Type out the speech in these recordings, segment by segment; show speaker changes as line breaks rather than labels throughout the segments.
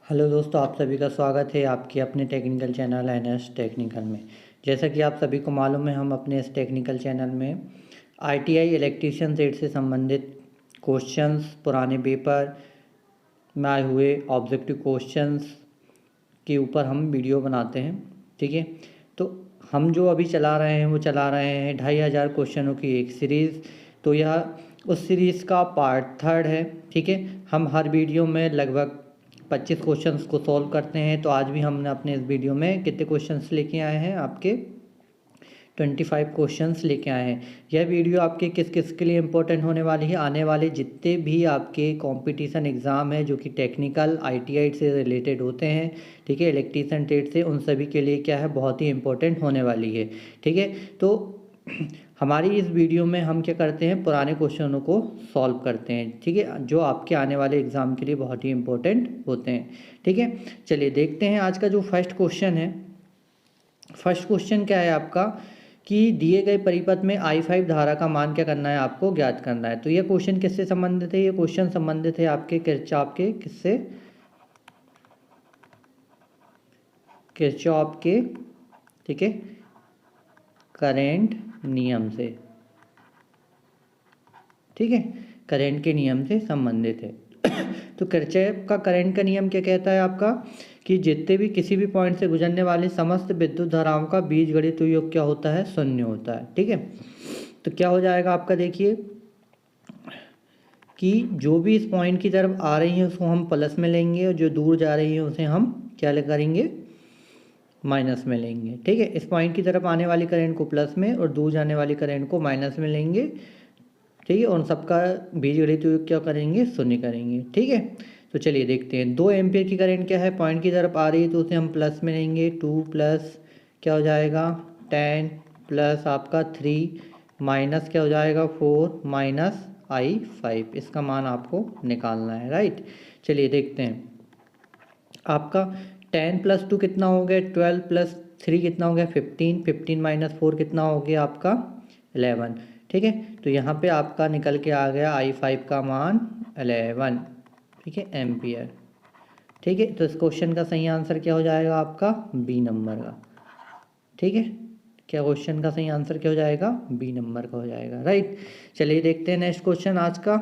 Hello दोस्तों, आप सभी का स्वागत है आपके अपने टेक्निकल चैनल एनएस टेक्निकल में। जैसा कि आप सभी को मालूम है, हम अपने इस टेक्निकल चैनल में आईटीआई इलेक्ट्रीशियन ट्रेड से संबंधित क्वेश्चंस, पुराने पेपर में आए हुए ऑब्जेक्टिव क्वेश्चंस के ऊपर हम वीडियो बनाते हैं। ठीक है, तो हम जो अभी चला रहे हैं वो चला रहे हैं 2500 क्वेश्चनों की एक सीरीज़। तो यह उस सीरीज़ का पार्ट 3 है। ठीक है, हम हर वीडियो में लगभग 25 क्वेश्चंस को सॉल्व करते हैं। तो आज भी हमने अपने इस वीडियो में कितने क्वेश्चंस लेके आए हैं, आपके 25 क्वेश्चंस लेके आए हैं। यह वीडियो आपके किस किस के लिए इम्पोर्टेंट होने वाली है, आने वाले जितने भी आपके कंपटीशन एग्ज़ाम है जो कि टेक्निकल आईटीआई से रिलेटेड होते हैं, ठीक है, इलेक्ट्रीशियन ट्रेड से, उन सभी के लिए क्या है, बहुत ही इम्पोर्टेंट होने वाली है। ठीक है, तो हमारी इस वीडियो में हम क्या करते हैं, पुराने क्वेश्चनों को सॉल्व करते हैं। ठीक है, जो आपके आने वाले एग्ज़ाम के लिए बहुत ही इम्पोर्टेंट होते हैं। ठीक है, चलिए देखते हैं आज का जो फर्स्ट क्वेश्चन है। फर्स्ट क्वेश्चन क्या है आपका कि दिए गए परिपथ में I5 धारा का मान क्या करना है, आपको ज्ञात करना है। तो ये क्वेश्चन किससे संबंधित है? ये क्वेश्चन संबंधित है आपके किरचॉफ के, किससे? किरचॉफ के, ठीक है, करंट नियम से। ठीक है, करंट के नियम से संबंधित है। तो किरचॉफ का करंट का नियम क्या कहता है आपका कि जितने भी किसी भी पॉइंट से गुजरने वाली समस्त विद्युत धाराओं का बीजगणित योग क्या होता है, शून्य होता है। ठीक है, तो क्या हो जाएगा आपका, देखिए कि जो भी इस पॉइंट की तरफ आ रही है उसको हम प्लस में लेंगे और जो दूर जा रही है उसे हम क्या करेंगे, माइनस में लेंगे। ठीक है, इस पॉइंट की तरफ आने वाली करंट को प्लस में और दूर जाने वाली करंट को माइनस में लेंगे। ठीक है, और सबका बीजगणित योग क्या करेंगे, शून्य करेंगे। ठीक है, तो चलिए देखते हैं। 2 एम्पियर की करंट क्या है, पॉइंट की तरफ आ रही है तो उसे हम प्लस में लेंगे। 2 प्लस क्या हो जाएगा 10 प्लस आपका 3 माइनस क्या हो जाएगा 4 माइनस I5। इसका मान आपको निकालना है, राइट। चलिए देखते हैं। आपका 10 प्लस 2 कितना हो गया, 12 प्लस 3 कितना हो गया 15, 15 माइनस 4 कितना हो गया आपका 11। ठीक है, तो यहाँ पे आपका निकल के आ गया I5 का मान 11, ठीक है, एम्पियर। ठीक है, तो इस क्वेश्चन का सही आंसर क्या हो जाएगा आपका, बी नंबर का। ठीक है, क्या क्वेश्चन का सही आंसर क्या हो जाएगा, बी नंबर का हो जाएगा, राइट। चलिए देखते हैं नेक्स्ट क्वेश्चन आज का।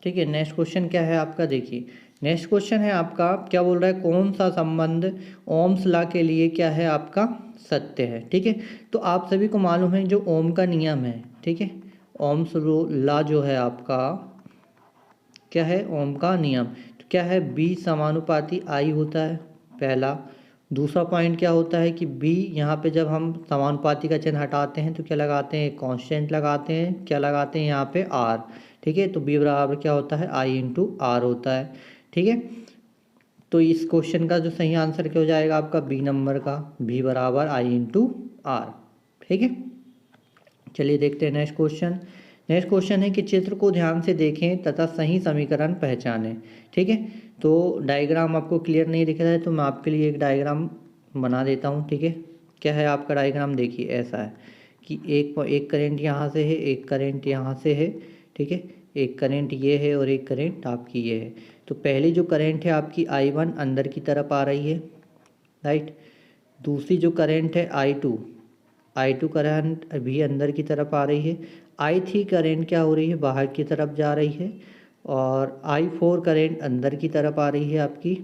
ठीक है, नेक्स्ट क्वेश्चन क्या है आपका, देखिए नेक्स्ट क्वेश्चन है आपका, क्या बोल रहा है, कौन सा संबंध ओम्स लॉ के लिए क्या है आपका, सत्य है। ठीक है, तो आप सभी को मालूम है जो ओम का नियम है, ठीक है, ओम्स लॉ जो है आपका क्या है, ओम का नियम। तो क्या है, बी समानुपाती आई होता है पहला। दूसरा पॉइंट क्या होता है कि बी, यहाँ पे जब हम समानुपाती का चिन्ह हटाते हैं तो क्या लगाते हैं, कांस्टेंट लगाते हैं, क्या लगाते हैं यहाँ पे आर। ठीक है, तो बी बराबर क्या होता है, आई इंटू आर होता है। ठीक है, तो इस क्वेश्चन का जो सही आंसर क्या हो जाएगा आपका, बी नंबर का, बी बराबर आई इंटू आर। ठीक है, चलिए देखते हैं नेक्स्ट क्वेश्चन। नेक्स्ट क्वेश्चन है कि चित्र को ध्यान से देखें तथा सही समीकरण पहचानें। ठीक है, तो डायग्राम आपको क्लियर नहीं दिख रहा है तो मैं आपके लिए एक डायग्राम बना देता हूँ। ठीक है, क्या है आपका डायग्राम, देखिए ऐसा है कि एक करंट यहाँ से है, एक करंट यहाँ से है। ठीक है, एक करंट ये है और एक करंट आपकी ये है। तो पहली जो करंट है आपकी I1 अंदर की तरफ आ रही है, राइट। दूसरी जो करंट है I2 करंट अभी अंदर की तरफ आ रही है। I3 करंट क्या हो रही है, बाहर की तरफ जा रही है। और I4 करंट अंदर की तरफ आ रही है आपकी,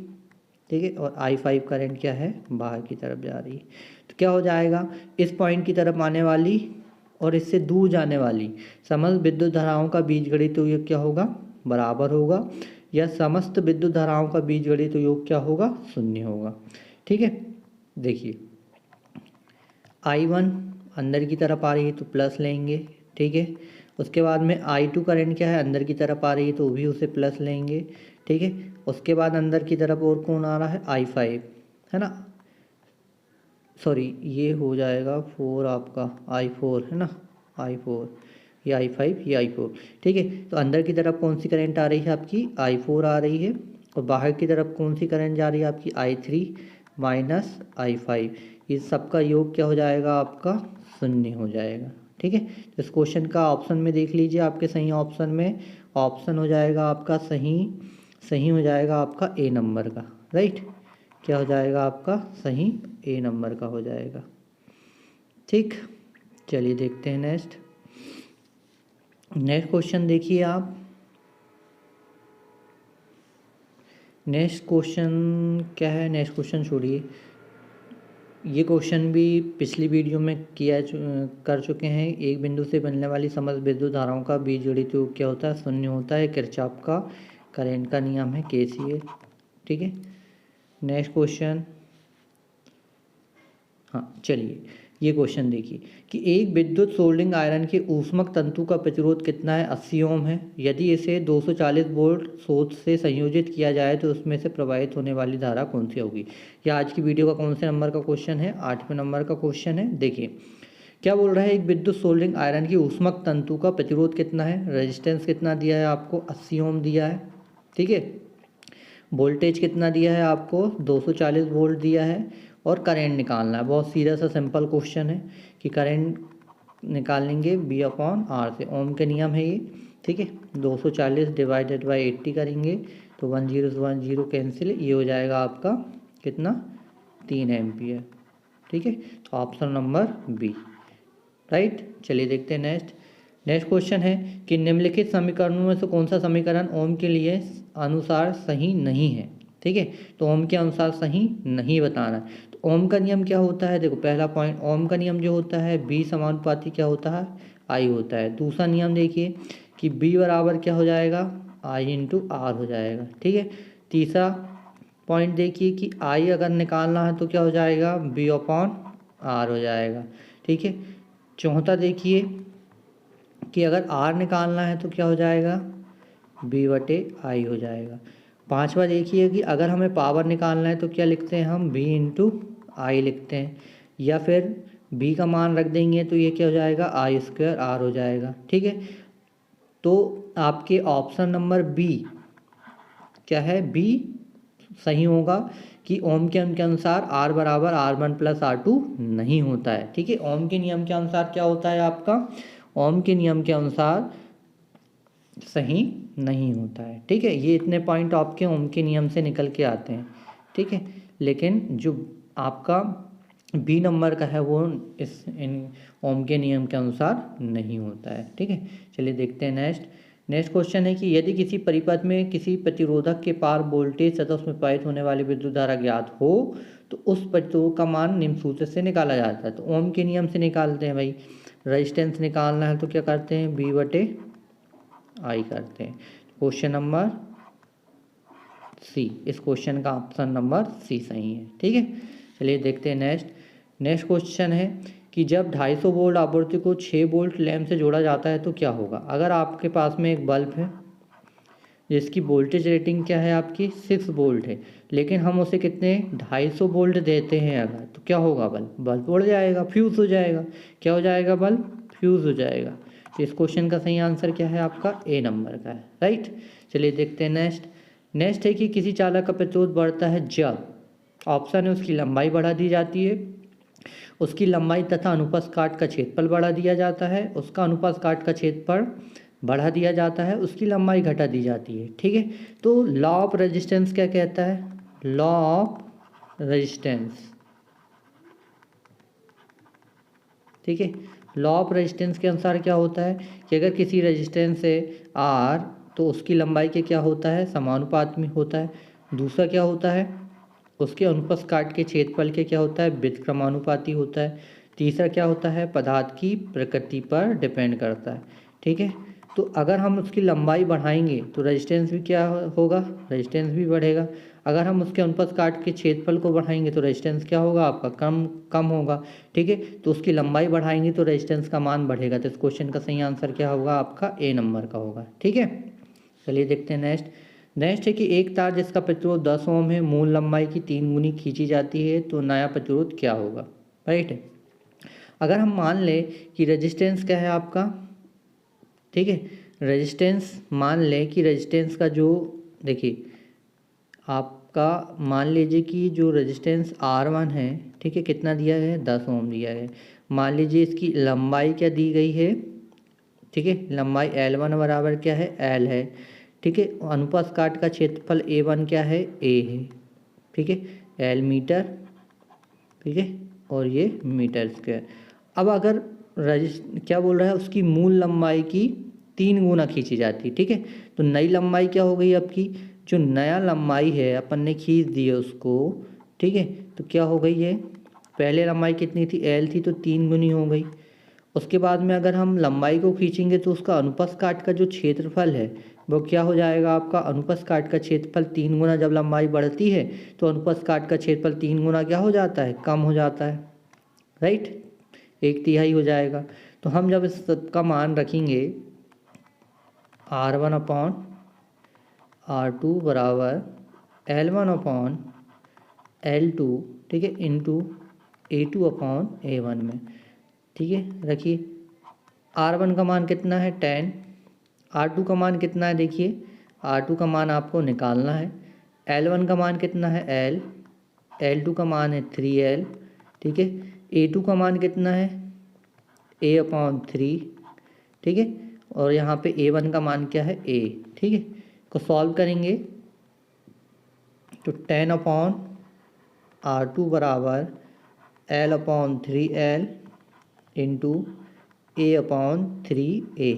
ठीक है, और I5 करंट क्या है, बाहर की तरफ जा रही है। तो क्या हो जाएगा, इस पॉइंट की तरफ आने वाली और इससे दूर जाने वाली समस्त विद्युत धाराओं का बीजगणित योग क्या होगा, बराबर होगा, या समस्त विद्युत धाराओं का बीजगणित योग क्या होगा, शून्य होगा। ठीक है, देखिए I1 अंदर की तरफ आ रही है तो प्लस लेंगे। ठीक है, उसके बाद में I2 करंट क्या है, अंदर की तरफ आ रही है तो भी उसे प्लस लेंगे। ठीक है, उसके बाद अंदर की तरफ और कौन आ रहा है, I5 है ना, सॉरी ये हो जाएगा 4 आपका, I4 है ना, I4, ये I5 ये I4। ठीक है, तो अंदर की तरफ कौन सी करंट आ रही है आपकी, I4 आ रही है, और बाहर की तरफ कौन सी करंट जा रही है आपकी, I3 माइनस I5। इस सब का योग क्या हो जाएगा आपका, शून्य हो जाएगा। ठीक है। तो इस क्वेश्चन का ऑप्शन में देख लीजिए, आपके सही ऑप्शन में ऑप्शन हो जाएगा आपका सही हो जाएगा आपका ए नंबर का, राइट। क्या हो जाएगा आपका सही ए नंबर का हो जाएगा, ठीक। चलिए देखते हैं नेक्स्ट क्वेश्चन देखिए आप। नेक्स्ट क्वेश्चन क्या है, नेक्स्ट क्वेश्चन छोड़िए, ये क्वेश्चन भी पिछली वीडियो में कर चुके हैं। एक बिंदु से बनने वाली समस्त विद्युत धाराओं का बीजगणित योग क्या होता है, शून्य होता है। किरचॉफ का करंट का नियम है केसीएल, ठीक है। नेक्स्ट क्वेश्चन, हाँ चलिए ये क्वेश्चन देखिए कि एक विद्युत सोल्डरिंग आयरन के ऊष्मक तंतु का प्रतिरोध कितना है, 80 ओम है। यदि इसे 240 वोल्ट स्रोत से संयोजित किया जाए तो उसमें से प्रवाहित होने वाली धारा कौन सी होगी। यह आज की वीडियो का कौन से नंबर का क्वेश्चन है, 8वें नंबर का क्वेश्चन है। देखिए क्या बोल रहा है, एक विद्युत सोल्डरिंग आयरन की ऊष्मक तंतु का प्रतिरोध कितना है, रेजिस्टेंस कितना दिया है आपको, 80 ओम दिया है, ठीक है। वोल्टेज कितना दिया है आपको, 240 वोल्ट दिया है, और करंट निकालना है। बहुत सीधा सा सिंपल क्वेश्चन है कि करंट निकालेंगे V/R से, ओम के नियम है ये, ठीक है। 240 डिवाइडेड बाई 80 करेंगे तो 10 से 10 कैंसिल, ये हो जाएगा आपका कितना, 3 एम्पियर, ठीक है। तो ऑप्शन नंबर बी, राइट। चलिए देखते हैं नेक्स्ट क्वेश्चन है कि निम्नलिखित समीकरणों में से कौन सा समीकरण ओम के लिए अनुसार सही नहीं है, ठीक है। तो ओम के अनुसार सही नहीं बताना है। तो ओम का नियम क्या होता है, देखो पहला पॉइंट, ओम का नियम जो होता है बी समानुपाती क्या होता है, आई होता है। दूसरा नियम देखिए कि बी बराबर क्या हो जाएगा, I/R हो जाएगा, ठीक है। तीसरा पॉइंट देखिए कि आई अगर निकालना है तो क्या हो जाएगा, B/R हो जाएगा, ठीक है। चौथा देखिए कि अगर R निकालना है तो क्या हो जाएगा, B/I हो जाएगा। पांचवा देखिए कि अगर हमें पावर निकालना है तो क्या लिखते हैं हम, B/I लिखते हैं, या फिर B का मान रख देंगे तो ये क्या हो जाएगा, I² R हो जाएगा, ठीक है। तो आपके ऑप्शन नंबर बी क्या है, बी सही होगा कि ओम के नियम के अनुसार R बराबर R1 + R2 नहीं होता है, ठीक है। ओम के नियम के अनुसार क्या होता है आपका, ओम के नियम के अनुसार सही नहीं होता है, ठीक है। ये इतने पॉइंट आपके ओम के नियम से निकल के आते हैं, ठीक है। लेकिन जो आपका बी नंबर का है वो इन ओम के नियम के अनुसार नहीं होता है, ठीक है। चलिए देखते हैं नेक्स्ट क्वेश्चन है कि यदि किसी परिपथ में किसी प्रतिरोधक के पार वोल्टेज तथा उसमें प्रवाहित होने वाली विद्युत धारा ज्ञात हो तो उस प्रतिरोध का मान निम्न सूत्र से निकाला जाता है। तो ओम के नियम से निकालते हैं भाई, रेजिस्टेंस निकालना है तो क्या करते हैं, B/I करते हैं। क्वेश्चन नंबर सी, इस क्वेश्चन का ऑप्शन नंबर सी सही है, ठीक है। चलिए देखते हैं नेक्स्ट क्वेश्चन है कि जब 250 वोल्ट आपूर्ति को 6 वोल्ट लैंप से जोड़ा जाता है तो क्या होगा। अगर आपके पास में एक बल्ब है जिसकी वोल्टेज रेटिंग क्या है आपकी 6 वोल्ट है, लेकिन हम उसे कितने 250 वोल्ट देते हैं अगर, तो क्या होगा, बल्ब उड़ जाएगा, फ्यूज़ हो जाएगा। क्या हो जाएगा, बल्ब फ्यूज़ हो जाएगा। तो इस क्वेश्चन का सही आंसर क्या है आपका, ए नंबर का है, राइट। चलिए देखते हैं नेक्स्ट है कि किसी चालक का प्रतिरोध बढ़ता है जब, ऑप्शन है उसकी लंबाई बढ़ा दी जाती है, उसकी लंबाई तथा अनुप्रस्थ काट का क्षेत्रफल बढ़ा दिया जाता है, उसका अनुप्रस्थ काट का क्षेत्रफल बढ़ा दिया जाता है, उसकी लंबाई घटा दी जाती है, ठीक है। तो लॉ ऑफ रेजिस्टेंस क्या कहता है, लॉ ऑफ रेजिस्टेंस, ठीक है। लॉ ऑफ रेजिस्टेंस के अनुसार क्या होता है कि अगर किसी रेजिस्टेंस से R तो उसकी लंबाई के क्या होता है, समानुपात में होता है। दूसरा क्या होता है, उसके अनुप्रस्थ काट के क्षेत्रफल के क्या होता है, व्युत्क्रमानुपाती होता है। तीसरा क्या होता है, पदार्थ की प्रकृति पर डिपेंड करता है, ठीक है। तो अगर हम उसकी लंबाई बढ़ाएंगे तो रेजिस्टेंस भी क्या होगा, रेजिस्टेंस भी बढ़ेगा। अगर हम उसके अनुप्रस्थ काट के क्षेत्रफल को बढ़ाएंगे तो रेजिस्टेंस क्या होगा आपका, कम होगा, ठीक है। तो उसकी लंबाई बढ़ाएंगे तो रेजिस्टेंस का मान बढ़ेगा। तो इस क्वेश्चन का सही आंसर क्या होगा आपका, ए नंबर का होगा, ठीक है। चलिए देखते हैं नेक्स्ट है कि एक तार जिसका प्रतिरोध 10 ओम है मूल लंबाई की 3 गुनी खींची जाती है तो नया प्रतिरोध क्या होगा, राइट है। अगर हम मान लें कि रेजिस्टेंस क्या है आपका, ठीक है, रेजिस्टेंस मान लें कि रेजिस्टेंस का जो, देखिए आपका मान लीजिए कि जो रेजिस्टेंस R1 है, ठीक है, कितना दिया है, 10 ओम दिया है। मान लीजिए इसकी लंबाई क्या दी गई है, ठीक है, लंबाई L1 बराबर क्या है, L है, ठीक है। अनुप्रस्थ काट का क्षेत्रफल A1 क्या है, A है, ठीक है, L मीटर, ठीक है, और ये मीटर स्क्वायर। अब अगर क्या बोल रहा है, उसकी मूल लंबाई की 3 गुना खींची जाती है, ठीक है। तो नई लंबाई क्या हो गई आपकी, जो नया लंबाई है अपन ने खींच दी है उसको, ठीक है, तो क्या हो गई है, पहले लंबाई कितनी थी, L थी, तो 3 गुनी हो गई। उसके बाद में अगर हम लंबाई को खींचेंगे तो उसका अनुप्रस्थ काट का जो क्षेत्रफल है वो क्या हो जाएगा आपका, अनुप्रस्थ काट का क्षेत्रफल 3 गुना, जब लंबाई बढ़ती है तो अनुप्रस्थ काट का क्षेत्रफल 3 गुना क्या हो जाता है, कम हो जाता है, राइट, 1/3 हो जाएगा। तो हम जब इस का मान रखेंगे R1/R2 बराबर L1/L2, ठीक है, इंटू A2/A1 में, ठीक है, रखिए। R1 का मान कितना है, 10, R2 का मान कितना है, देखिए R2 का मान आपको निकालना है। L1 का मान कितना है, L, L2 का मान है 3L, ठीक है। A2 का मान कितना है, A/3, ठीक है, और यहाँ पे A1 का मान क्या है, A, ठीक है। को सॉल्व करेंगे तो 10/R2 बराबर L/3L इंटू A/3A।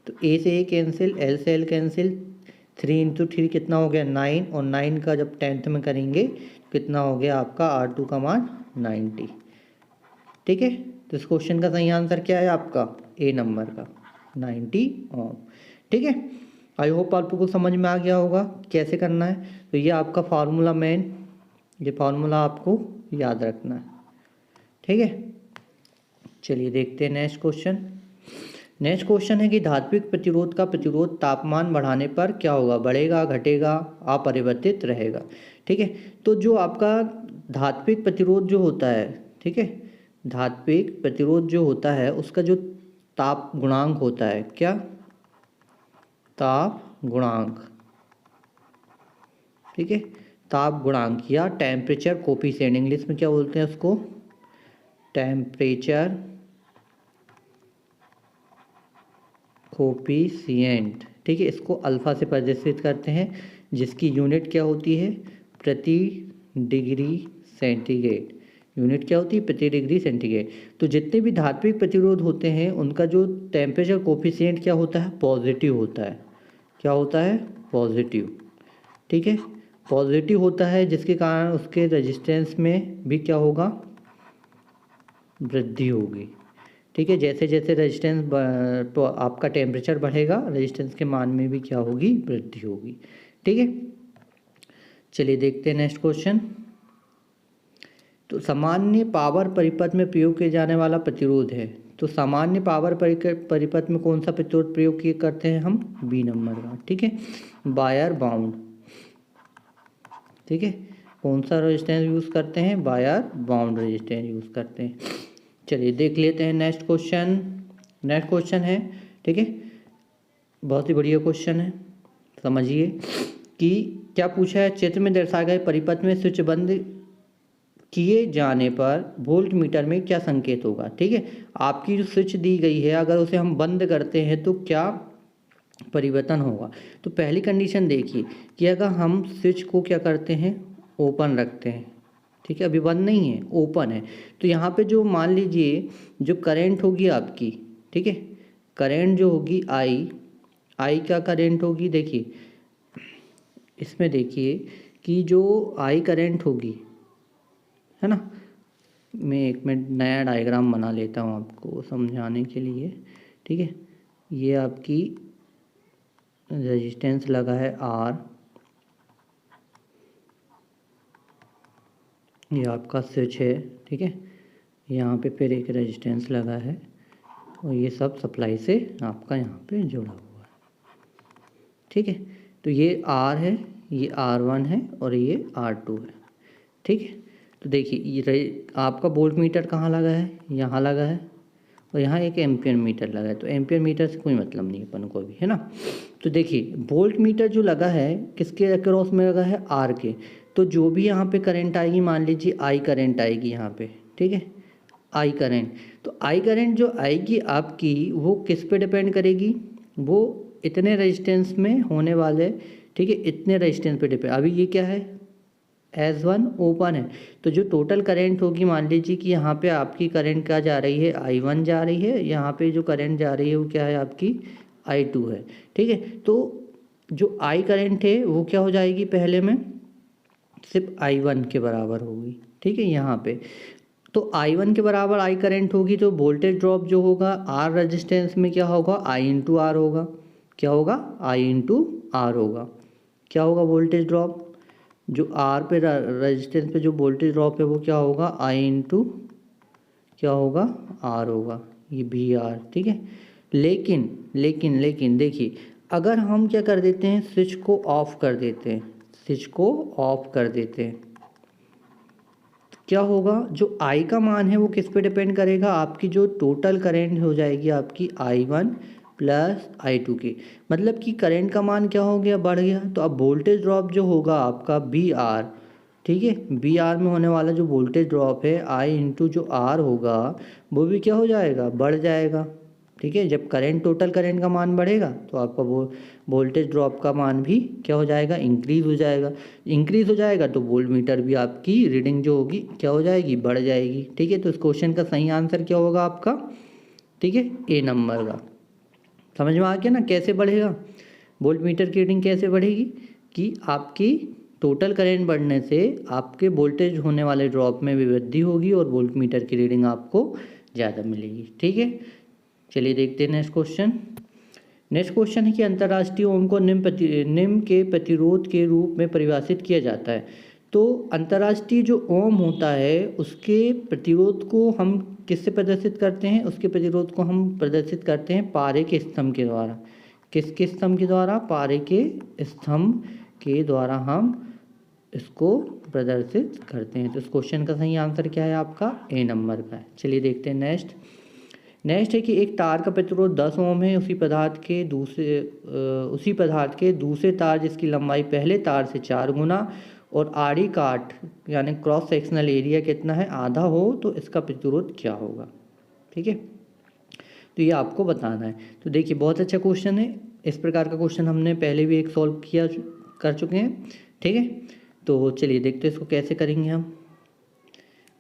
तो A से A कैंसिल, L से L कैंसिल, 3 इंटू 3 कितना हो गया, 9, और 9 का जब 10th में करेंगे कितना हो गया आपका, R2 का मान 90, ठीक है। तो इस क्वेश्चन का सही आंसर क्या है आपका, A नंबर का 90 ओम, ठीक है। आई होप आपको समझ में आ गया होगा कैसे करना है। तो ये आपका फार्मूला मेन, ये फार्मूला आपको याद रखना है, ठीक है। चलिए देखते हैं नेक्स्ट क्वेश्चन। नेक्स्ट क्वेश्चन है कि धात्विक प्रतिरोध का प्रतिरोध तापमान बढ़ाने पर क्या होगा, बढ़ेगा, घटेगा, अपरिवर्तित रहेगा, ठीक है। तो जो आपका धात्विक प्रतिरोध जो होता है, ठीक है, धात्विक प्रतिरोध जो होता है उसका जो ताप गुणांक होता है, क्या, ताप गुणांक, ठीक है, ताप गुणांक या टेम्परेचर कोफिशिएंट, इंग्लिश में क्या बोलते हैं उसको, टेम्परेचर कोफिशिएंट, ठीक है। इसको अल्फा से प्रदर्शित करते हैं, जिसकी यूनिट क्या होती है, प्रति डिग्री सेंटीग्रेड, यूनिट क्या होती है, प्रति डिग्री सेंटीग्रेड। तो जितने भी धात्विक प्रतिरोध होते हैं उनका जो टेम्परेचर कोफिशिएंट क्या होता है, पॉजिटिव होता है, क्या होता है, पॉजिटिव, ठीक है, पॉजिटिव होता है, जिसके कारण उसके रेजिस्टेंस में भी क्या होगा, वृद्धि होगी, ठीक है। जैसे जैसे रेजिस्टेंस तो आपका टेम्परेचर बढ़ेगा, रेजिस्टेंस के मान में भी क्या होगी, वृद्धि होगी, ठीक है। चलिए देखते हैं नेक्स्ट क्वेश्चन। तो सामान्य पावर परिपथ में प्रयोग किए जाने वाला प्रतिरोध है, तो सामान्य पावर परिपथ में कौन सा प्रतिरोध प्रयोग किए करते हैं हम, बी नंबर का, ठीक है, वायर बाउंड, ठीक है। कौन सा रेजिस्टेंस यूज़ करते हैं, वायर बाउंड रेजिस्टेंस यूज़ करते हैं। चलिए देख लेते हैं नेक्स्ट क्वेश्चन। नेक्स्ट क्वेश्चन है, ठीक है, बहुत ही बढ़िया क्वेश्चन है, समझिए कि क्या पूछा है, चित्र में दर्शाए गए परिपथ में स्विच बंद किए जाने पर वोल्ट मीटर में क्या संकेत होगा, ठीक है। आपकी जो स्विच दी गई है अगर उसे हम बंद करते हैं तो क्या परिवर्तन होगा। तो पहली कंडीशन देखिए कि अगर हम स्विच को क्या करते हैं, ओपन रखते हैं, ठीक है, अभी बंद नहीं है, ओपन है, तो यहाँ पे जो मान लीजिए जो करंट होगी आपकी, ठीक है, करंट जो होगी आई क्या करंट होगी, देखिए इसमें देखिए कि जो आई करंट होगी, है ना, मैं एक मिनट नया डायग्राम बना लेता हूँ आपको समझाने के लिए, ठीक है। ये आपकी रेजिस्टेंस लगा है R, ये आपका स्विच है, ठीक है, यहाँ पे फिर एक रेजिस्टेंस लगा है और ये सब सप्लाई से आपका यहाँ पे जुड़ा हुआ है, ठीक है। तो ये R है, ये R1 है और ये R2 है, ठीक है। तो देखिए ये आपका वोल्ट मीटर कहाँ लगा है, यहाँ लगा है, और यहाँ एक एम्पियर मीटर लगा है, तो एम्पियर मीटर से कोई मतलब नहीं अपन को अभी, है ना। तो देखिए वोल्ट मीटर जो लगा है किसके अक्रॉस में लगा है, आर के। तो जो भी यहाँ पे करंट आएगी, मान लीजिए आई करंट आएगी यहाँ पे, ठीक है, आई करंट। तो आई करंट जो आएगी आपकी वो किस पे डिपेंड करेगी, वो इतने रेजिस्टेंस में होने वाले, ठीक है, इतने रेजिस्टेंस पे डिपेंड। अभी ये क्या है, S1 ओपन है, तो जो टोटल करंट होगी, मान लीजिए कि यहाँ पे आपकी करंट क्या जा रही है, I1 जा रही है, यहाँ पे जो करंट जा रही है वो क्या है आपकी I2 है, ठीक है। तो जो I करंट है वो क्या हो जाएगी, पहले में सिर्फ I1 के बराबर होगी, ठीक है। यहाँ पे तो I1 के बराबर I करंट होगी, तो वोल्टेज ड्रॉप जो होगा R रजिस्टेंस में क्या होगा, I इंटू आर होगा। क्या होगा, I इंटू आर होगा। क्या होगा वोल्टेज ड्रॉप, जो आर पे रेजिस्टेंस पे जो वोल्टेज ड्रॉप है वो क्या होगा, आई इंटू क्या होगा, आर होगा, ये भी आर, ठीक है। लेकिन लेकिन लेकिन देखिए, अगर हम क्या कर देते हैं, स्विच को ऑफ कर देते हैं, स्विच को ऑफ कर देते हैं, तो क्या होगा, जो आई का मान है वो किस पे डिपेंड करेगा, आपकी जो टोटल करंट हो जाएगी आपकी I1 प्लस I2 की, मतलब कि करंट का मान क्या हो गया, बढ़ गया। तो अब वोल्टेज ड्रॉप जो होगा आपका BR, ठीक है, BR में होने वाला जो वोल्टेज ड्रॉप है I इंटू जो R होगा वो भी क्या हो जाएगा, बढ़ जाएगा, ठीक है। जब करंट, टोटल करंट का मान बढ़ेगा तो आपका वो वोल्टेज ड्रॉप का मान भी क्या हो जाएगा, इंक्रीज़ हो जाएगा। इंक्रीज़ हो जाएगा तो वोल्ट मीटर भी आपकी रीडिंग जो होगी क्या हो जाएगी, बढ़ जाएगी, ठीक है। तो इस क्वेश्चन का सही आंसर क्या होगा आपका, ठीक है, ए नंबर का। समझ में आ गया ना कैसे बढ़ेगा, वोल्ट मीटर की रीडिंग कैसे बढ़ेगी, कि आपकी टोटल करंट बढ़ने से आपके वोल्टेज होने वाले ड्रॉप में भी वृद्धि होगी और वोल्ट मीटर की रीडिंग आपको ज़्यादा मिलेगी, ठीक है। चलिए देखते हैं नेक्स्ट क्वेश्चन। नेक्स्ट क्वेश्चन है कि अंतर्राष्ट्रीय ओम को निम्न के प्रतिरोध के रूप में परिभाषित किया जाता है। तो अंतर्राष्ट्रीय जो ओम होता है उसके प्रतिरोध को हम किससे प्रदर्शित करते हैं, उसके प्रतिरोध को हम प्रदर्शित करते हैं पारे के स्तंभ के द्वारा। किसके स्तंभ के द्वारा, पारे के स्तंभ के द्वारा हम इसको प्रदर्शित करते हैं। तो इस क्वेश्चन का सही आंसर क्या है आपका, ए नंबर का है। चलिए देखते हैं नेक्स्ट है कि एक तार का प्रतिरोध 10 ओम है, उसी पदार्थ के दूसरे तार जिसकी लंबाई पहले तार से 4 गुना और आड़ी काट यानी क्रॉस सेक्शनल एरिया कितना है, आधा हो, तो इसका प्रतिरोध क्या होगा, ठीक है। तो ये आपको बताना है। तो देखिए बहुत अच्छा क्वेश्चन है, इस प्रकार का क्वेश्चन हमने पहले भी एक सॉल्व कर चुके हैं, ठीक है। तो चलिए देखते हैं इसको कैसे करेंगे हम।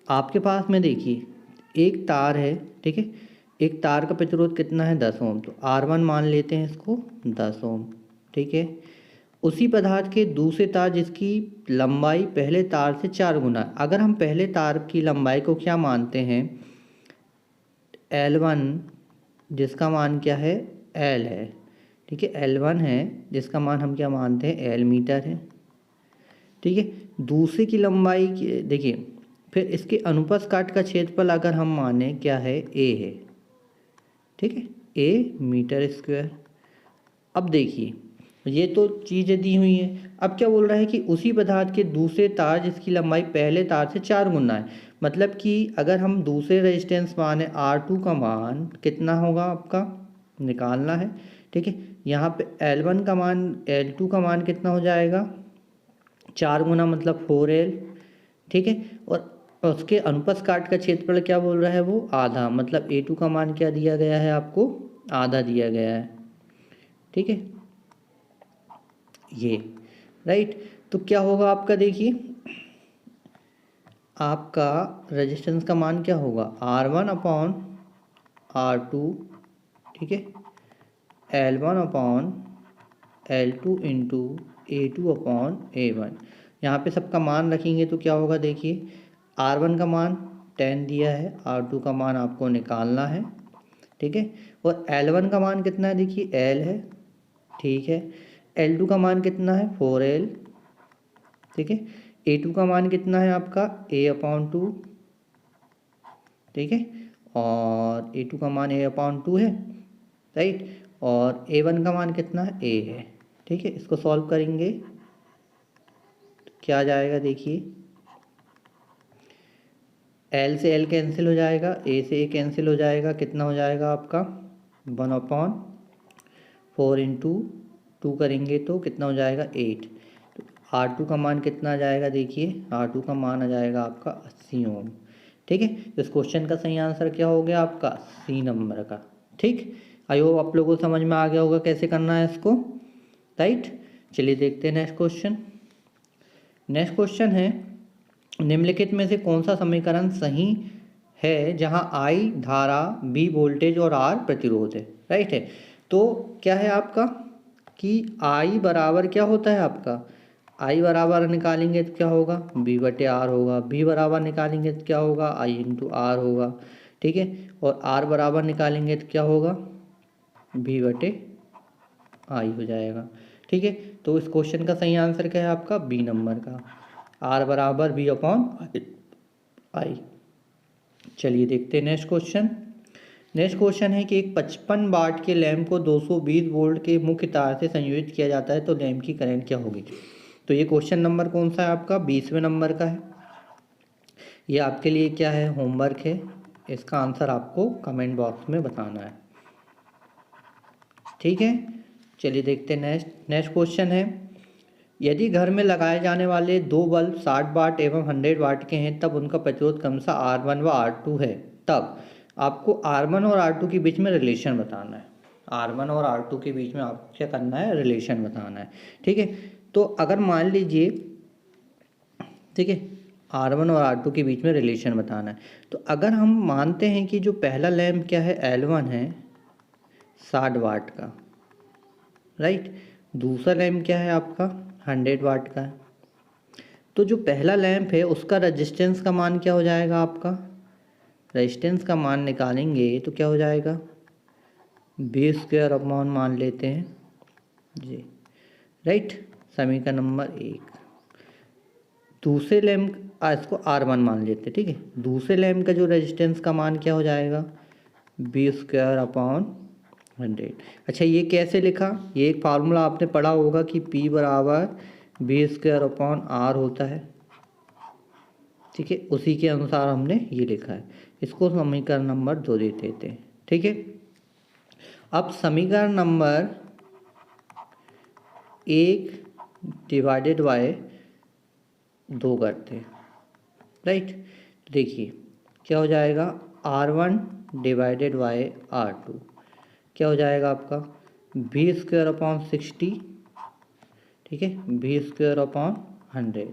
आपके पास में देखिए एक तार है, ठीक है, एक तार का प्रतिरोध कितना है, 10 ओम। तो R1 मान लेते हैं इसको 10 ओम, ठीक है। उसी पदार्थ के दूसरे तार जिसकी लंबाई पहले तार से 4 गुना। अगर हम पहले तार की लंबाई को क्या मानते हैं, L1, जिसका मान क्या है, L है, ठीक है, L1 है जिसका मान हम क्या मानते हैं, L मीटर है, ठीक है। दूसरे की लंबाई देखिए, फिर इसके अनुप्रस्थ काट का क्षेत्रफल अगर हम माने क्या है, A है, ठीक है, A मीटर स्क्वायर। अब देखिए ये तो चीज़ें दी हुई हैं, अब क्या बोल रहा है कि उसी पदार्थ के दूसरे तार जिसकी लंबाई पहले तार से 4 गुना है, मतलब कि अगर हम दूसरे रेजिस्टेंस माने R2 का मान कितना होगा आपका निकालना है, ठीक है। यहाँ पे L1 का मान, L2 का मान कितना हो जाएगा, 4 गुना मतलब 4L, ठीक है। और उसके अनुप्रस्थ काट का क्षेत्रफल क्या बोल रहा है, वो आधा, मतलब A2 का मान क्या दिया गया है आपको, आधा दिया गया है, ठीक है, ये राइट। तो क्या होगा आपका, देखिए आपका रेजिस्टेंस का मान क्या होगा, R1 अपॉन R2, ठीक है, L1 upon L2 into A2 upon A1। यहाँ पे सबका मान रखेंगे तो क्या होगा, देखिए R1 का मान 10 दिया है, R2 का मान आपको निकालना है, ठीक है, और L1 का मान कितना है, देखिए L है, ठीक है, L2 का मान कितना है 4L, ठीक है, A2 का मान कितना है आपका A/2, ठीक है, और A2 का मान A/2 है, राइट, और A1 का मान कितना है A है, ठीक है। इसको सॉल्व करेंगे तो क्या आ जाएगा, देखिए एल से एल कैंसिल हो जाएगा, ए से ए कैंसिल हो जाएगा, कितना हो जाएगा आपका 1/4 इंटू 2 करेंगे तो कितना हो जाएगा 8। तो R2 का मान कितना आ जाएगा, देखिए R2 का मान आ जाएगा आपका 80 ओम। ठीक है, तो इस क्वेश्चन का सही आंसर क्या हो गया आपका सी नंबर का। ठीक, आई होप आप लोगों को समझ में आ गया होगा कैसे करना है इसको, राइट। चलिए देखते हैं नेक्स्ट क्वेश्चन। नेक्स्ट क्वेश्चन है, निम्नलिखित में से कौन सा समीकरण सही है जहां I धारा, B वोल्टेज और R प्रतिरोध है, राइट है। तो क्या है आपका कि I बराबर क्या होता है आपका, I बराबर निकालेंगे तो क्या होगा B/R होगा, B बराबर निकालेंगे तो क्या होगा I इंटू R होगा, ठीक है। और R बराबर निकालेंगे तो क्या होगा B/I हो जाएगा, ठीक है। तो इस क्वेश्चन का सही आंसर क्या है आपका बी नंबर का, R बराबर B/I। चलिए देखते हैं नेक्स्ट क्वेश्चन। नेक्स्ट क्वेश्चन है कि एक 55 वाट के लैंप को 220 वोल्ट के मुख्य तार से संयोजित किया जाता है तो लैंप की करंट क्या होगी। तो ये क्वेश्चन नंबर कौन सा है आपका 20वें नंबर का है। ये आपके लिए क्या है होमवर्क है, इसका आंसर आपको कमेंट बॉक्स में बताना है, ठीक है। चलिए देखते हैं नेक्स्ट क्वेश्चन है, यदि घर में लगाए जाने वाले दो बल्ब 60 वाट एवं 100 वाट के हैं तब उनका प्रतिरोध क्रमशः R1 व R2 है, तब आपको R1 और R2 के बीच में रिलेशन बताना है। R1 और R2 के बीच में आपको क्या करना है रिलेशन बताना है, ठीक है। तो अगर मान लीजिए, ठीक है, R1 और R2 के बीच में रिलेशन बताना है, तो अगर हम मानते हैं कि जो पहला लैंप क्या है L1 है 60 वाट का, राइट, दूसरा लैंप क्या है आपका 100 वाट का है। तो जो पहला लैंप है उसका रेजिस्टेंस का मान क्या हो जाएगा आपका, रेजिस्टेंस का मान निकालेंगे तो क्या हो जाएगा V² मान लेते हैं जी, राइट, समीकरण नंबर 1। दूसरे लैंप इसको R1 मान लेते हैं, ठीक है। दूसरे लैंप का जो रेजिस्टेंस का मान क्या हो जाएगा V²/100। अच्छा ये कैसे लिखा, ये एक फार्मूला आपने पढ़ा होगा कि P बराबर V²/R होता है, ठीक है। उसी के अनुसार हमने ये लिखा है, इसको समीकरण नंबर 2 दे देते हैं, ठीक है। अब समीकरण नंबर 1 डिवाइडेड बाय 2 करते हैं, राइट। देखिए क्या हो जाएगा R1 डिवाइडेड बाय R2 क्या हो जाएगा आपका V²/60, ठीक है, V²/100,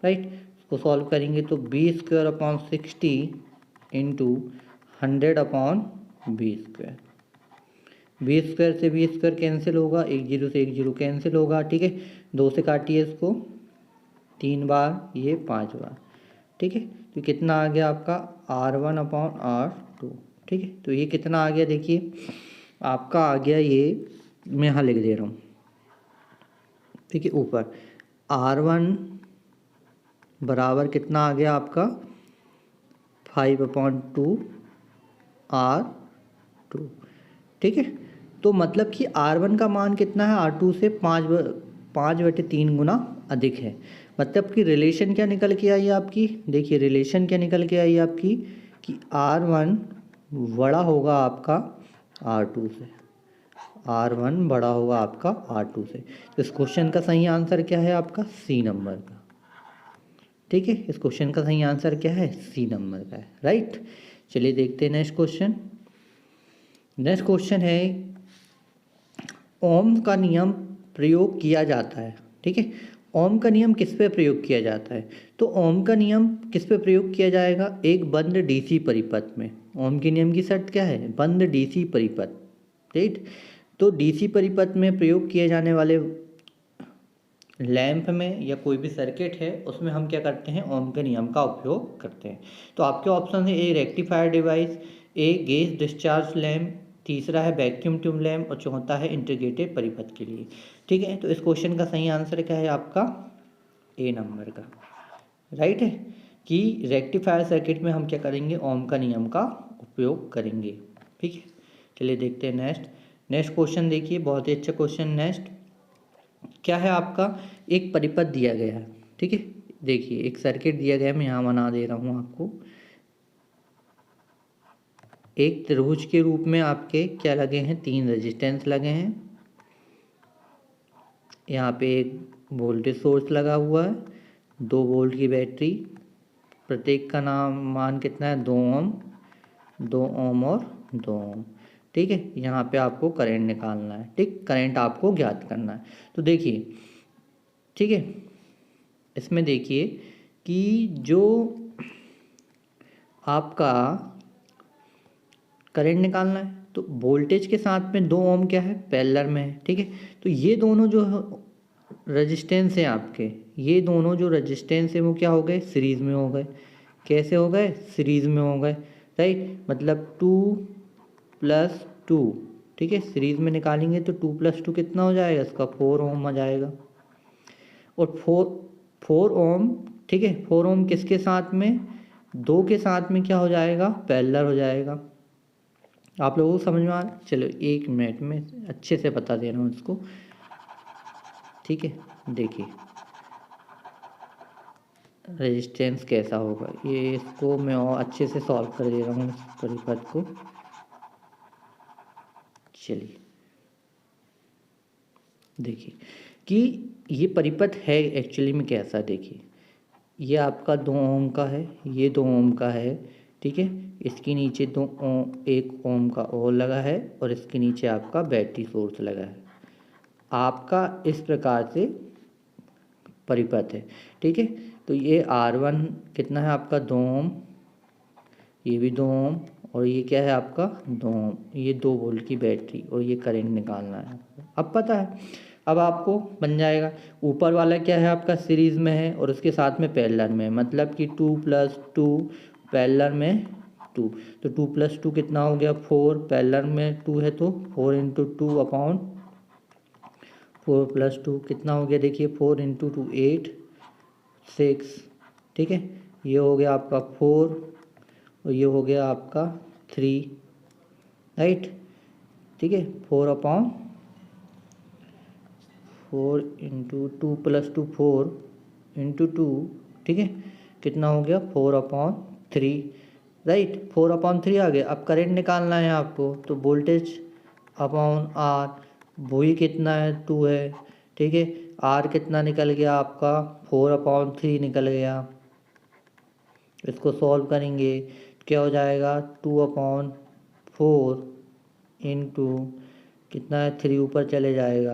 राइट। इसको सॉल्व करेंगे तो V²/60 इंटू 100/V², V² से V² कैंसिल होगा, 1 0 से 1 0 कैंसिल होगा, ठीक है। 2 से काटिए इसको 3 बार, ये 5 बार, ठीक है। तो कितना आ गया आपका R1/R2, ठीक है। तो ये कितना आ गया देखिए आपका आ गया, ये मैं यहाँ लिख दे रहा हूँ, ठीक है। ऊपर R1 बराबर कितना आ गया आपका 5/2 R2, ठीक है। तो मतलब कि R1 का मान कितना है R2 से 5/3 गुना अधिक है। मतलब कि रिलेशन क्या निकल के आई आपकी, देखिए रिलेशन क्या निकल के आई आपकी कि R1 बड़ा होगा आपका R2 से, R1 बड़ा होगा आपका R2 से। तो इस क्वेश्चन का सही आंसर क्या है आपका सी नंबर का, ठीक है। इस क्वेश्चन का सही आंसर क्या है सी नंबर का है, राइट। चलिए देखते हैं नेक्स्ट क्वेश्चन। नेक्स्ट क्वेश्चन है ओम का नियम प्रयोग किया जाता है, ठीक है। ओम का नियम किस पे प्रयोग किया जाता है, तो ओम का नियम किस पे प्रयोग किया जाएगा एक बंद डीसी परिपथ में। ओम के नियम की शर्त क्या है बंद डीसी परिपथ, राइट। तो डीसी परिपथ में प्रयोग किए जाने वाले लैंप में या कोई भी सर्किट है उसमें हम क्या करते हैं ओम के नियम का उपयोग करते हैं। तो आपके ऑप्शन है a rectifier device, A gas discharge lamp, तीसरा है वैक्यूम ट्यूब लैंप और चौथा है इंटीग्रेटेड परिपथ के लिए, ठीक है। तो इस क्वेश्चन का सही आंसर क्या है आपका ए नंबर का, राइट है कि रेक्टिफायर सर्किट में हम क्या करेंगे ओम का नियम का उपयोग करेंगे, ठीक है। चलिए देखते हैं नेक्स्ट क्वेश्चन। देखिए बहुत ही अच्छा क्वेश्चन। नेक्स्ट क्या है आपका एक परिपथ दिया गया है, ठीक है। देखिए एक सर्किट दिया गया है, मैं यहाँ बना दे रहा हूँ आपको, एक त्रिभुज के रूप में आपके क्या लगे हैं, 3 रेजिस्टेंस लगे हैं। यहाँ पे एक वोल्टेज सोर्स लगा हुआ है, 2 वोल्ट की बैटरी, प्रत्येक का मान कितना है, 2 ओम, 2 ओम और 2 ओम। ठीक है, यहाँ पे आपको करंट निकालना है। ठीक, करंट आपको ज्ञात करना है। तो देखिए, ठीक है, इसमें देखिए कि जो आपका करंट निकालना है तो वोल्टेज के साथ में 2 ओम क्या है, पैरेलल में है। ठीक है, तो ये दोनों जो रेजिस्टेंस हैं आपके, ये दोनों जो रेजिस्टेंस है वो क्या हो गए, सीरीज़ में हो गए। कैसे हो गए, सीरीज़ में हो गए। राइट, मतलब 2+2। ठीक है, सीरीज़ में निकालेंगे तो 2+2 कितना हो जाएगा, इसका 4 ओम आ जाएगा। और 4 ओम, ठीक है, 4 ओम किसके साथ में, 2 के साथ में क्या हो जाएगा, पैरेलल हो जाएगा। आप लोगों को समझ में आ रहा है? चलो 1 मिनट में अच्छे से बता दे रहा हूँ इसको। ठीक है, देखिए रेजिस्टेंस कैसा होगा, ये इसको मैं और अच्छे से सॉल्व कर दे रहा हूँ इस परिपथ को। चलिए देखिए कि ये परिपथ है एक्चुअली में कैसा। देखिए ये आपका 2 ओम का है, ये 2 ओम का है। ठीक है, इसके नीचे 1 ओम का और लगा है और इसके नीचे आपका बैटरी सोर्स लगा है। आपका इस प्रकार से परिपथ है। ठीक है, तो ये R1 कितना है आपका, 2 ओम, ये भी 2 ओम, और ये क्या है आपका 2 ओम, ये 2 वोल्ट की बैटरी, और ये करंट निकालना है। अब पता है, अब आपको बन जाएगा। ऊपर वाला क्या है आपका, सीरीज़ में है और उसके साथ में पैरेलल में, मतलब कि 2+2, पैरेलल में 2, तो 2+2 कितना हो गया, 4, पैरेलल में 2 है तो 4 × 2 अपॉन 4+2 कितना हो गया, देखिए 4 × 2 8, 6। ठीक है, ये हो गया आपका 4 और ये हो गया आपका 3। राइट, ठीक है, 4 × 2 4 × 2, ठीक है, कितना हो गया 4/3। राइट, 4/3 आ गया। अब करंट निकालना है आपको, तो वोल्टेज अपॉन आर, वही कितना है, 2 है। ठीक है, आर कितना निकल गया आपका, 4/3 निकल गया। इसको सॉल्व करेंगे क्या हो जाएगा, 2/4 इंटू कितना है, 3 ऊपर चले जाएगा,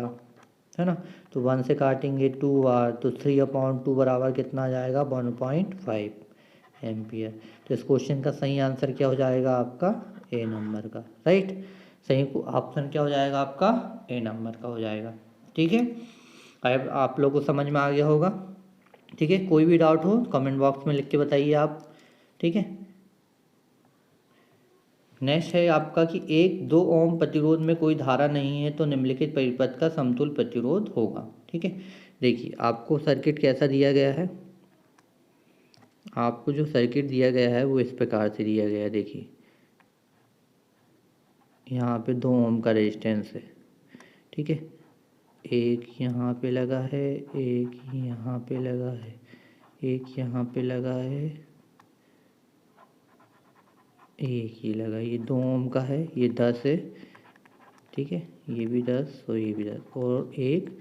है ना, तो 1 से काटेंगे 2 बार, तो 3/2 बराबर कितना आ जाएगा, 1.5 एम्पियर। तो इस क्वेश्चन का सही आंसर क्या हो जाएगा आपका, ए नंबर का। राइट, सही ऑप्शन क्या हो जाएगा आपका, ए नंबर का हो जाएगा। ठीक है, अब आप लोगों को समझ में आ गया होगा। ठीक है, कोई भी डाउट हो कमेंट बॉक्स में लिख के बताइए आप। ठीक है, नेक्स्ट है आपका कि 1-2 ओम प्रतिरोध में कोई धारा नहीं है तो निम्नलिखित परिपथ का समतुल्य प्रतिरोध होगा। ठीक है, देखिए आपको सर्किट कैसा दिया गया है, आपको जो सर्किट दिया गया है वो इस प्रकार से दिया गया है। देखिए यहाँ पे 2 ओम का रेजिस्टेंस है। ठीक है, एक यहाँ पे लगा है, एक यहाँ पे लगा है, एक यहाँ पे लगा है, एक ही लगा, ये 2 ओम का है, ये 10 है। ठीक है, ये भी 10 और ये भी 10, और एक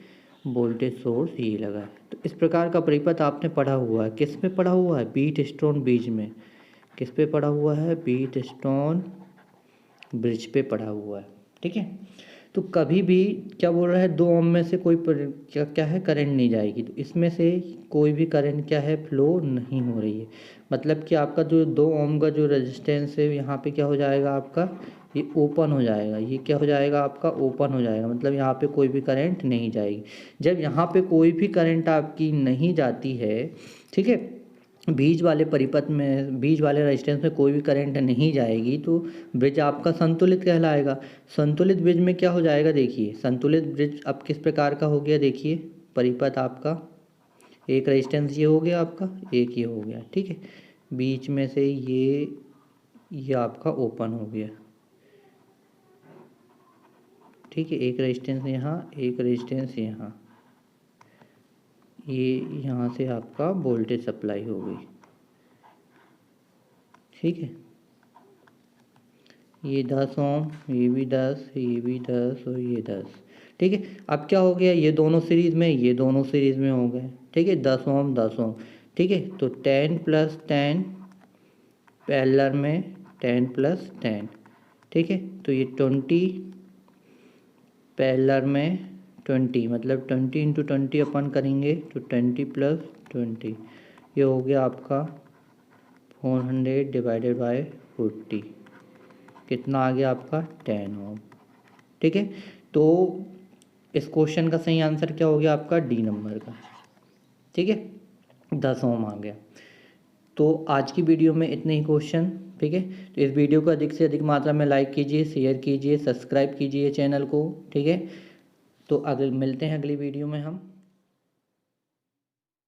वोल्टेज सोर्स ये लगा है। तो इस प्रकार का परिपथ आपने पढ़ा हुआ है, किस में पढ़ा हुआ है, बीट स्टोन ब्रिज में। किस पे पढ़ा हुआ है, बीट स्टोन ब्रिज पे पढ़ा हुआ है। ठीक है, तो कभी भी क्या बोल रहा है, 2 ओम में से कोई क्या है, करंट नहीं जाएगी, तो इसमें से कोई भी करंट क्या है, फ्लो नहीं हो रही है। मतलब कि आपका जो 2 ओम का जो रेजिस्टेंस है यहाँ पे क्या हो जाएगा आपका, ये ओपन हो जाएगा, ये क्या हो जाएगा आपका, ओपन हो जाएगा, मतलब यहाँ पे कोई भी करंट नहीं जाएगी। जब यहाँ पे कोई भी करंट आपकी नहीं जाती है, ठीक है, बीच वाले परिपथ में, बीच वाले रेजिस्टेंस में कोई भी करंट नहीं जाएगी, तो ब्रिज आपका संतुलित कहलाएगा। संतुलित ब्रिज में क्या हो जाएगा, देखिए संतुलित ब्रिज अब किस प्रकार का हो गया, देखिए परिपथ आपका, एक रेजिस्टेंस ये हो गया आपका, एक ये हो गया। ठीक है, बीच में से ये आपका ओपन हो गया। ठीक है, एक रेजिस्टेंस यहाँ, एक रेजिस्टेंस यहाँ, ये यहाँ से आपका वोल्टेज सप्लाई हो गई। ठीक है, ये 10 ओम, ये भी 10, ये भी 10 और ये 10। ठीक है, अब क्या हो गया, ये दोनों सीरीज़ में, ये दोनों सीरीज़ में हो गए। ठीक है, 10 ओम 10 ओम। ठीक है, तो 10 + 10 पैरेलल में 10 + 10। ठीक है, तो ये 20 पैरेलल में 20, मतलब 20 × 20 अपन करेंगे तो 20 + 20, ये हो गया आपका 400 / 40। कितना आ गया आपका 10 ओम। ठीक है, तो इस क्वेश्चन का सही आंसर क्या हो गया आपका डी नंबर का। ठीक है, 10 ओम आ गया। तो आज की वीडियो में इतने ही क्वेश्चन। ठीक है, तो इस वीडियो को अधिक से अधिक मात्रा में लाइक कीजिए, शेयर कीजिए, सब्सक्राइब कीजिए चैनल को। ठीक है, तो अगले मिलते हैं अगली वीडियो में हम।